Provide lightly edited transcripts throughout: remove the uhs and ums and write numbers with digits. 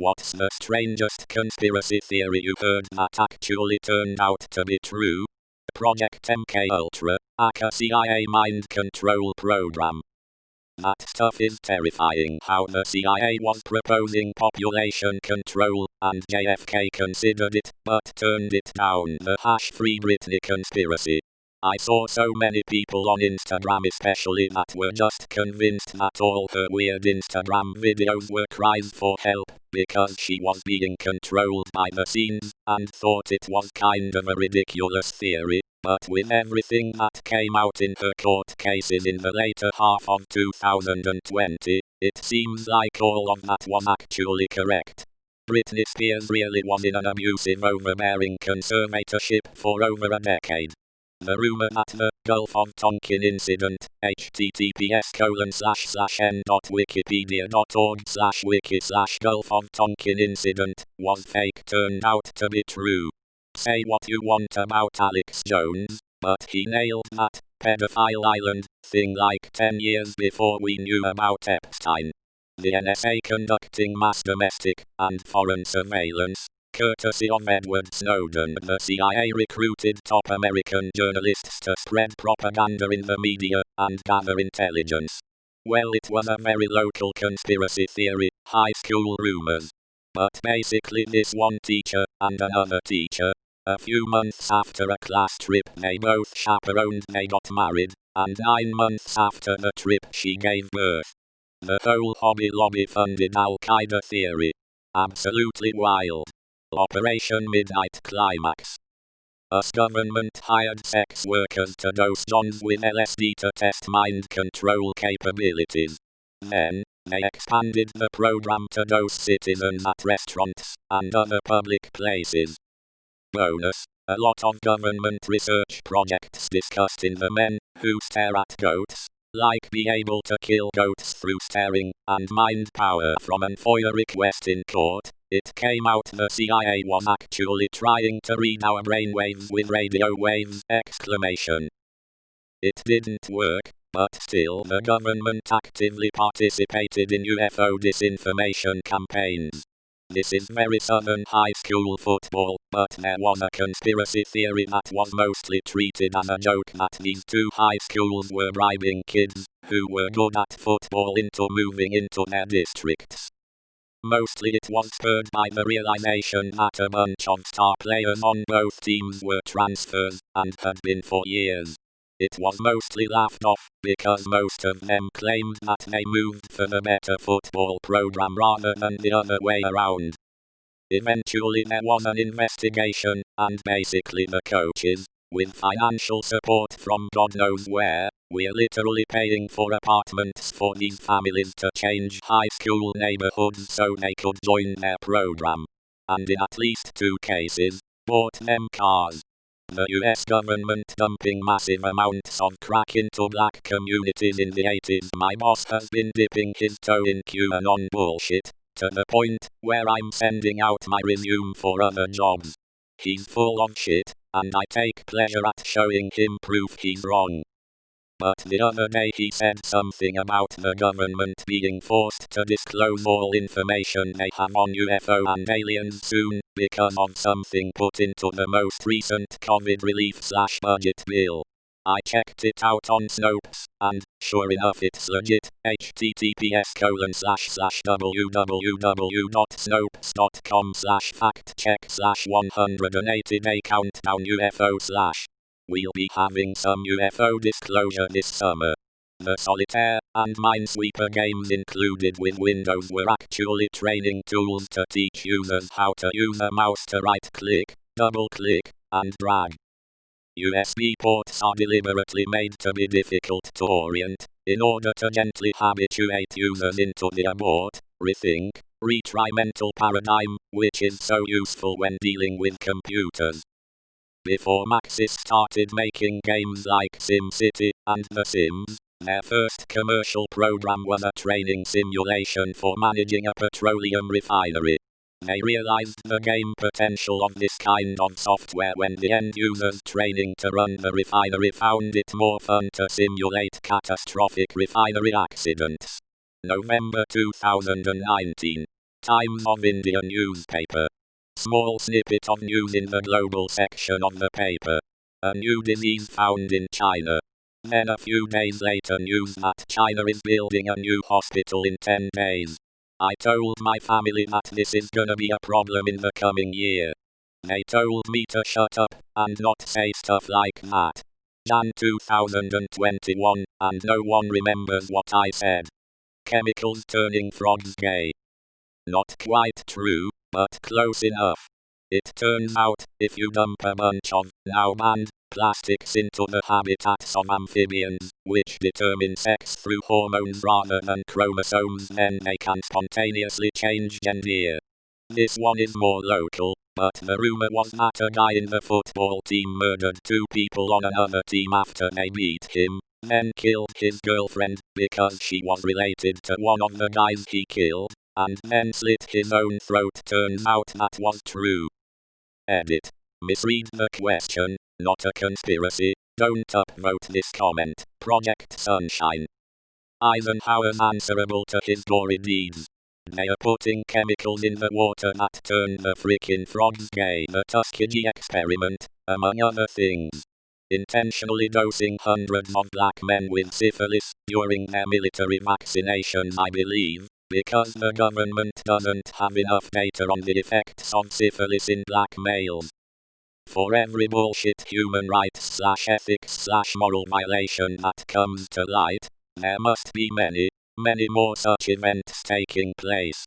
What's the strangest conspiracy theory you heard that actually turned out to be true? Project MK Ultra, aka CIA mind control program. That stuff is terrifying. How the CIA was proposing population control, and JFK considered it, but turned it down. The #Free Britney conspiracy. I saw so many people on Instagram especially that were just convinced that all her weird Instagram videos were cries for help, because she was being controlled by the scenes, and thought it was kind of a ridiculous theory. But with everything that came out in her court cases in the later half of 2020, it seems like all of that was actually correct. Britney Spears really was in an abusive overbearing conservatorship for over a decade. The rumor that the Gulf of Tonkin incident, https://n.wikipedia.org/wiki/Gulf of Tonkin incident, was fake turned out to be true. Say what you want about Alex Jones, but he nailed that pedophile island thing like 10 years before we knew about Epstein. The NSA conducting mass domestic and foreign surveillance, courtesy of Edward Snowden. The CIA recruited top American journalists to spread propaganda in the media and gather intelligence. Well, it was a very local conspiracy theory, high school rumors. But basically this one teacher and another teacher, a few months after a class trip they both chaperoned, they got married, and 9 months after the trip she gave birth. The whole Hobby Lobby funded Al-Qaeda theory. Absolutely wild. Operation Midnight Climax. US government hired sex workers to dose Johns with LSD to test mind control capabilities. Then, they expanded the program to dose citizens at restaurants and other public places. Bonus: a lot of government research projects discussed in the Men Who Stare at Goats, like be able to kill goats through staring, and mind power from an FOIA request in court. It came out the CIA was actually trying to read our brainwaves with radio waves! It didn't work, but still the government actively participated in UFO disinformation campaigns. This is very Southern high school football, but there was a conspiracy theory that was mostly treated as a joke that these two high schools were bribing kids who were good at football into moving into their districts. Mostly it was spurred by the realization that a bunch of star players on both teams were transfers, and had been for years. It was mostly laughed off, because most of them claimed that they moved for the better football program rather than the other way around. Eventually there was an investigation, and basically the coaches, with financial support from God knows where, were literally paying for apartments for these families to change high school neighborhoods so they could join their program. And in at least 2 cases, bought them cars. The US government dumping massive amounts of crack into black communities in the 80s. My boss has been dipping his toe in QAnon bullshit, to the point where I'm sending out my resume for other jobs. He's full of shit, and I take pleasure at showing him proof he's wrong. But the other day he said something about the government being forced to disclose all information they have on UFO and aliens soon, because of something put into the most recent COVID relief/budget bill. I checked it out on Snopes, and, sure enough it's legit, https://www.snopes.com/fact-check/180-day countdown UFO/. We'll be having some UFO disclosure this summer. The Solitaire and Minesweeper games included with Windows were actually training tools to teach users how to use a mouse to right-click, double-click, and drag. USB ports are deliberately made to be difficult to orient, in order to gently habituate users into the abort, rethink, retry mental paradigm, which is so useful when dealing with computers. Before Maxis started making games like SimCity and The Sims, their first commercial program was a training simulation for managing a petroleum refinery. They realized the game potential of this kind of software when the end users training to run the refinery found it more fun to simulate catastrophic refinery accidents. November 2019. Times of India newspaper. Small snippet of news in the global section of the paper. A new disease found in China. Then a few days later news that China is building a new hospital in 10 days. I told my family that this is gonna be a problem in the coming year. They told me to shut up and not say stuff like that. Jan 2021, and no one remembers what I said. Chemicals turning frogs gay. Not quite true, but close enough. It turns out, if you dump a bunch of, now banned, plastics into the habitats of amphibians, which determine sex through hormones rather than chromosomes, then they can spontaneously change gender. This one is more local, but the rumor was that a guy in the football team murdered 2 people on another team after they beat him, then killed his girlfriend because she was related to one of the guys he killed, and then slit his own throat. Turns out that was true. Edit. Misread the question, not a conspiracy. Don't upvote this comment. Project Sunshine. Eisenhower's answerable to his gory deeds. They are putting chemicals in the water that turn the frickin' frogs gay. The Tuskegee experiment, among other things. Intentionally dosing hundreds of black men with syphilis during their military vaccinations, I believe, because the government doesn't have enough data on the effects of syphilis in black males. For every bullshit human rights/ethics/moral violation that comes to light, there must be many, many more such events taking place.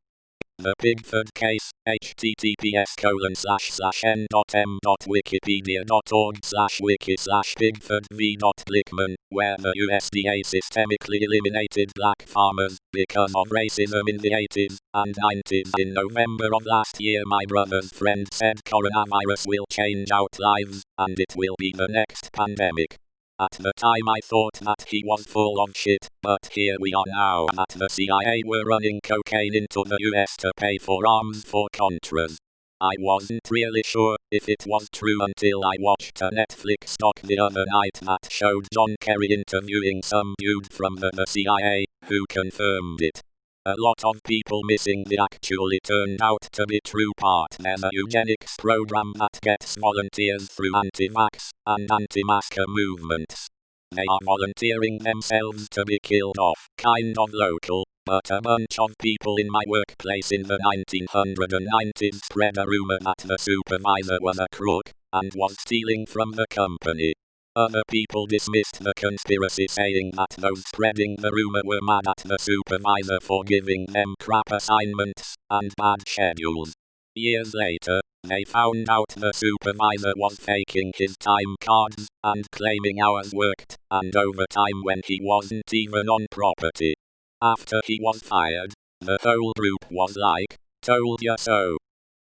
The Pigford case, https://n.m.wikipedia.org/wiki/Pigford v.Glickman, where the USDA systemically eliminated black farmers because of racism in the 80s and 90s. In November of last year, my brother's friend said coronavirus will change our lives, and it will be the next pandemic. At the time I thought that he was full of shit, but here we are now that the CIA were running cocaine into the US to pay for arms for Contras. I wasn't really sure if it was true until I watched a Netflix doc the other night that showed John Kerry interviewing some dude from the CIA, who confirmed it. A lot of people missing the actually turned out to be true part. There's a eugenics program that gets volunteers through anti-vax and anti-masker movements. They are volunteering themselves to be killed off. Kind of local, but a bunch of people in my workplace in the 1990s spread a rumor that the supervisor was a crook and was stealing from the company. Other people dismissed the conspiracy, saying that those spreading the rumor were mad at the supervisor for giving them crap assignments and bad schedules. Years later, they found out the supervisor was faking his time cards and claiming hours worked and overtime when he wasn't even on property. After he was fired, the whole group was like, "Told ya so."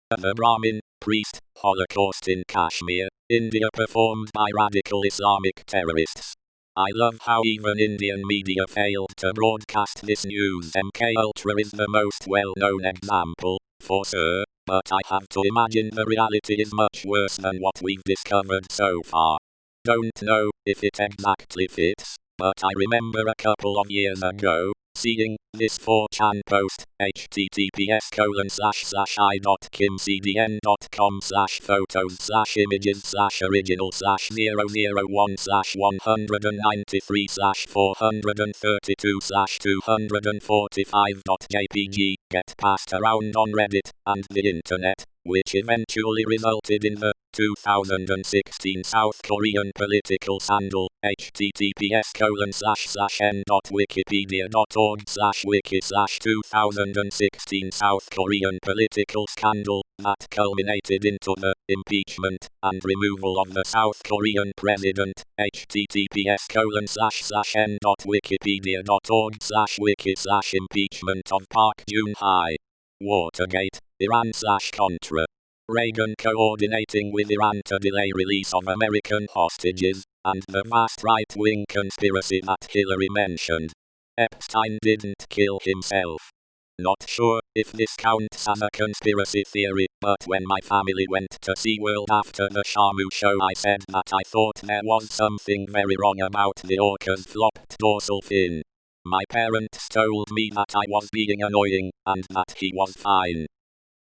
The Brahmin priest Holocaust in Kashmir, India, performed by radical Islamic terrorists. I love how even Indian media failed to broadcast this news. MK Ultra is the most well-known example, for sure, but I have to imagine the reality is much worse than what we've discovered so far. Don't know if it exactly fits, but I remember a couple of years ago, seeing this 4chan post, https://i.kimcdn.com/photos/images/original/001/132/245.jpg, get passed around on Reddit and the internet, which eventually resulted in the 2016 South Korean political scandal, https://n.wikipedia.org/wiki/2016 South Korean political scandal, that culminated into the impeachment and removal of the South Korean president, https://n.wikipedia.org/wiki/impeachment of Park Geun-hye. Watergate, Iran/Contra. Reagan coordinating with Iran to delay release of American hostages, and the vast right-wing conspiracy that Hillary mentioned. Epstein didn't kill himself. Not sure if this counts as a conspiracy theory, but when my family went to SeaWorld after the Shamu show, I said that I thought there was something very wrong about the orca's flopped dorsal fin. My parents told me that I was being annoying, and that he was fine.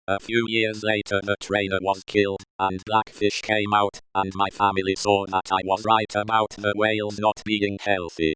A few years later the trainer was killed, and blackfish came out, and my family saw that I was right about the whales not being healthy.